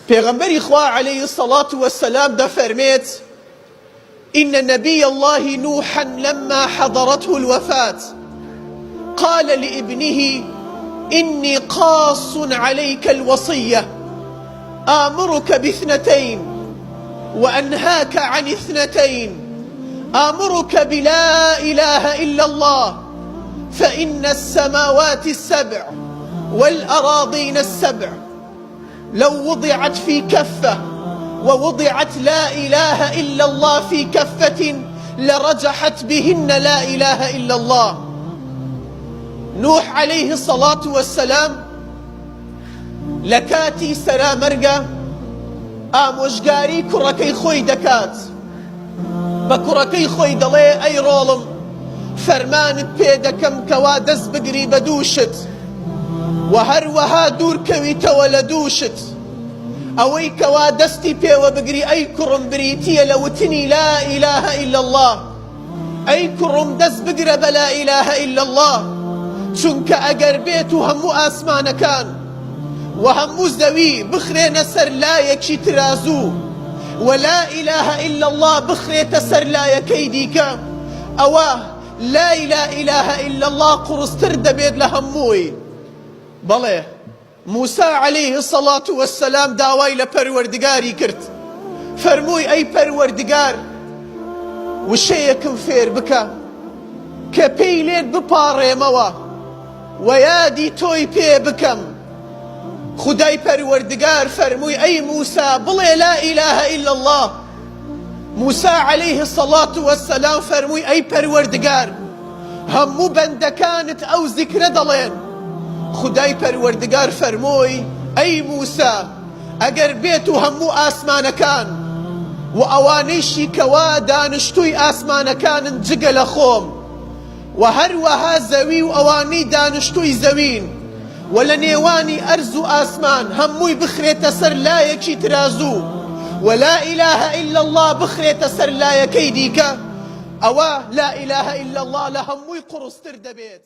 پیغمبری خوا عليه الصلاة والسلام دا فرميت: إن نبي الله نوحا لما حضرته الوفاة قال لابنه: إني قاص عليك الوصية، آمرك باثنتين وأنهاك عن اثنتين، آمرك بلا إله إلا الله، فإن السماوات السبع والأراضين السبع لو وضعت في كفة ووضعت لا إله إلا الله في كفة لرجحت بهن لا إله إلا الله. نوح عليه الصلاة والسلام لكاتي سرا مرقا ئامۆژگاری کوڕەکەی خۆی دەکات، بە کوڕەکەی خۆی دەڵێ: ئەی ڕۆڵم، فەرمانت پێ دەکەم کەوا دەست بگری بە دووشت و هەروەها دوورکەویتەوە لە دووشت. ئەوەی کەوا دەستی پێوە بگری ئەی کوڕم بریتیە لە وتنی لا إله إلا الله. ئەی کوڕم دەست بگرە بە لا إله إلا الله، چونکە ئەگەر بێت و هەموو ئاسمانەکان و هەموو زەوی بخرێنە سەر لایەکی ترازوو و لا إله إلا الله بخرێتە سەر لایەکەی دیکە، ئەوە لای لا إله إلا الله قورستر دەبێت لە هەمووی. بەڵێ موسى عليه الصلاة والسلام داوای لە پەروەردگاری کرد، فەرمووی: ئەی پەروەردگار، وشەیەکم فێر بکە کە پێی لێت بپاڕێمەوە و یادی تۆی پێ بکەم. خدای پەروەردگار فەرمووی: ئەی موسى، بڵێ لا إله إلا الله. موسى عليه الصلاة والسلام فەرمووی: ئەی پەروەردگار، هەموو بەندەکانت ئەو زیکرە دەڵێن. خدای پەروەردگار فەرمووی: ئەی موسى، ئەگەر بێت و هەموو ئاسمانەکان و ئەوانەیشی کەوا دانیشتووی ئاسمانەکانن جگە لە خۆم و هەروەها زەوی و ئەوانەی دانیشتووی زەوین و لە نێوانی ئەرز و ئاسمان هەمووی بخرێتە سەر لایەکی ترازوو و لا إله إلا الله بخرێتە سەر لایەکەی دیکە، ئەوە لا إله إلا الله لە هەمووی قورستر دەبێت.